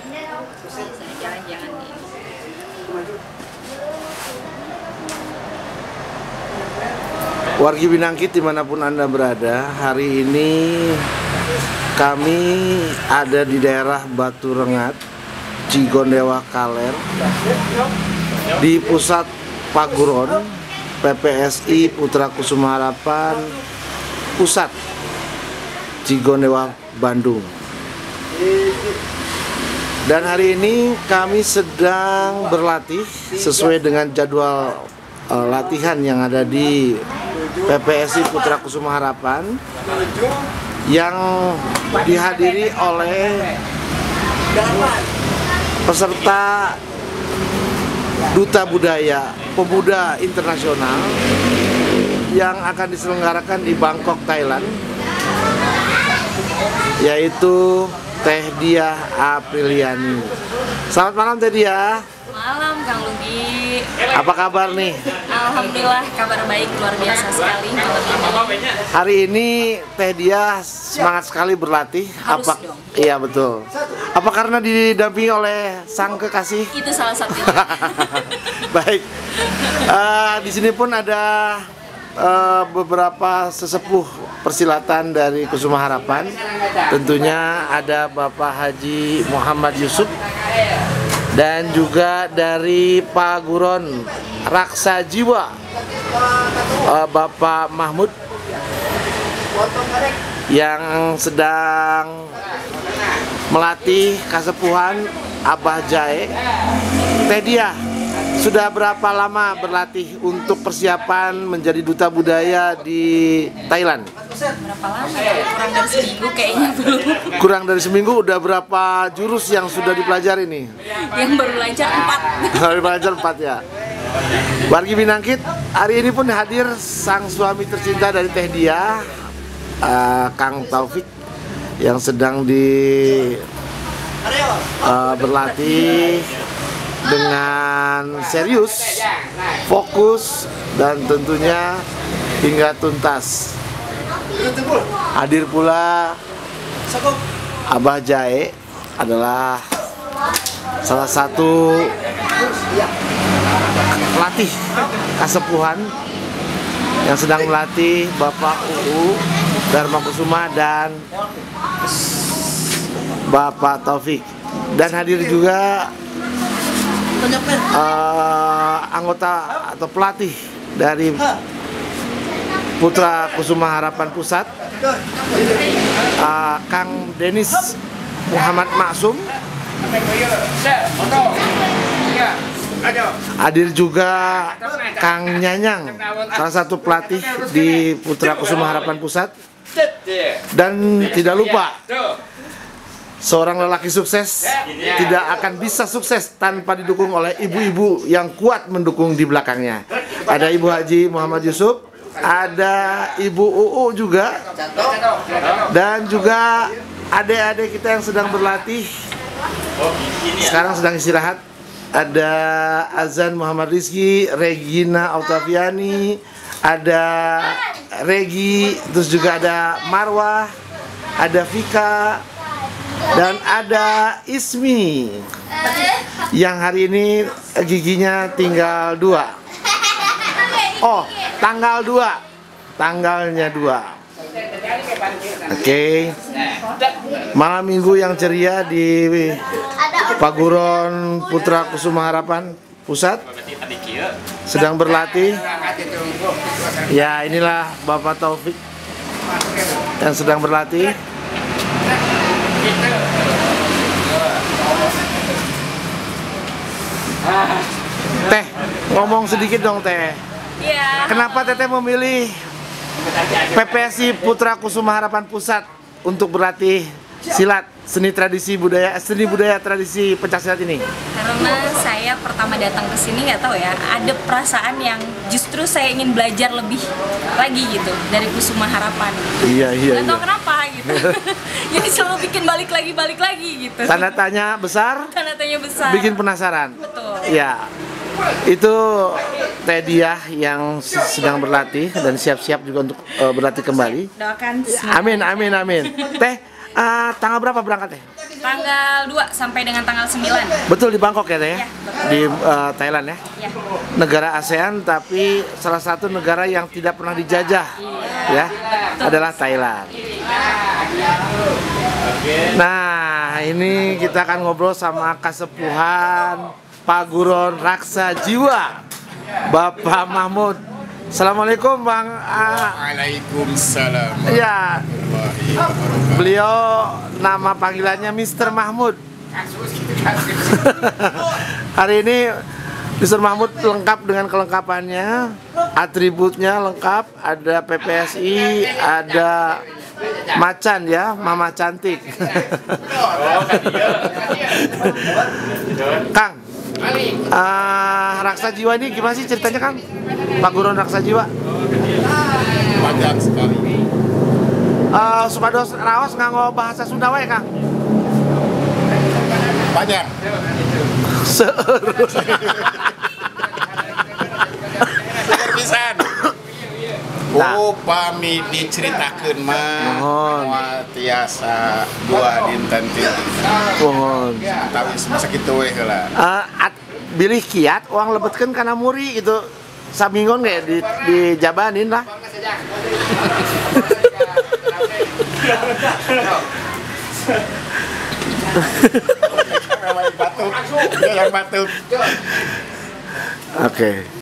Jangan-jangan ini. Wargi Binangkit dimanapun Anda berada, hari ini kami ada di daerah Batu Rengat, Cigondewa Kaler, di pusat Paguron PPSI Putra Kusuma Harapan Pusat Cigondewa, Bandung. Dan hari ini kami sedang berlatih sesuai dengan jadwal latihan yang ada di PPSI Putra Kusuma Harapan yang dihadiri oleh peserta Duta Budaya Pemuda Internasional yang akan diselenggarakan di Bangkok, Thailand, yaitu Teh Diah Apriliani. Selamat malam Teh Diah. Malam Kang Lugi. Apa kabar nih? Alhamdulillah kabar baik, luar biasa sekali malam ini. Hari ini Teh Diah semangat sekali berlatih. Harus Apa? dong. Iya betul. Apa karena didampingi oleh sang kekasih? Itu salah satunya. Baik. Di sini pun ada beberapa sesepuh persilatan dari Kusuma Harapan. Tentunya ada Bapak Haji Muhammad Yusuf dan juga dari Paguron Raksa Jiwa Bapak Mahmud yang sedang melatih kasepuhan Abah Jae. Teh Diah, sudah berapa lama berlatih untuk persiapan menjadi duta budaya di Thailand? Berapa lama ya? Kurang dari seminggu kayaknya belum. Kurang dari seminggu. Udah berapa jurus yang sudah dipelajari nih? Yang baru belajar 4. Baru belajar 4 ya. Wargi Binangkit, hari ini pun hadir sang suami tercinta dari Teh Diah, Kang Taufik, yang sedang berlatih dengan serius, fokus, dan tentunya hingga tuntas. Hadir pula Abah Jae, adalah salah satu pelatih kasepuhan yang sedang melatih Bapak UU Dharma Kusuma dan Bapak Taufik. Dan hadir juga anggota atau pelatih dari Putra Kusuma Harapan Pusat, Kang Denis Muhammad Maksum. Hadir juga Kang Nyanyang, salah satu pelatih di Putra Kusuma Harapan Pusat. Dan tidak lupa, seorang lelaki sukses tidak akan bisa sukses tanpa didukung oleh ibu-ibu yang kuat mendukung di belakangnya. Ada Ibu Haji Muhammad Yusuf, ada Ibu UU juga, dan juga adik-adik kita yang sedang berlatih, sekarang sedang istirahat. Ada Azan Muhammad Rizky, Regina Octaviani, ada Regi, terus juga ada Marwah, ada Vika, dan ada Ismi yang hari ini giginya tinggal 2. Oh, tanggal 2, tanggalnya 2. Oke. Malam minggu yang ceria di Paguron Putra Kusuma Harapan Pusat sedang berlatih. Ya, inilah Bapak Taufik yang sedang berlatih. Teh, ngomong sedikit dong Teh. Iya. Kenapa Teteh memilih PPSI Putra Kusuma Harapan Pusat untuk berlatih silat, seni budaya tradisi pencaksilat ini? Karena saya pertama datang ke sini nggak tahu ya, ada perasaan yang justru saya ingin belajar lebih lagi gitu dari Kusuma Harapan. Iya. Nggak tahu kenapa gitu. Jadi selalu bikin balik lagi gitu. Tanda tanya besar, Tanda tanya besar. bikin penasaran. Betul. Ya, itu Teh Diah yang sedang berlatih dan siap-siap juga untuk berlatih kembali. Doakan. Amin. Teh, tanggal berapa berangkat Teh? Tanggal 2 sampai dengan tanggal 9. Betul di Bangkok ya, Teh? Ya, betul. Di Thailand ya. Ya. Negara ASEAN tapi salah satu negara yang tidak pernah dijajah ya adalah Thailand. Nah, ini kita akan ngobrol sama Kasepuhan Paguron Raksa Jiwa, Bapak Mahmud. Assalamualaikum Bang. Waalaikumsalam. Ya, beliau nama panggilannya Mr. Mahmud. Hari ini Mr. Mahmud lengkap dengan kelengkapannya, atributnya lengkap, ada PPSI, ada macan ya, mama cantik. Kang, Raksa Jiwa ini gimana sih ceritanya, Kang? Paguron Raksa Jiwa. Panjang sekali. Supados raos nganggo bahasa Sunda wae, Kang. Panjang. Seueur. Pisan. Nah. Upami diceritakeun mah Mohon. moal tiasa 2 dinten ti. Pohon. Tapi masa kitu we heula. Bilih kiat uang lebetkeun kana muri itu saminggon kayak dijabanin lah. Batuk. Yang batuk. Oke.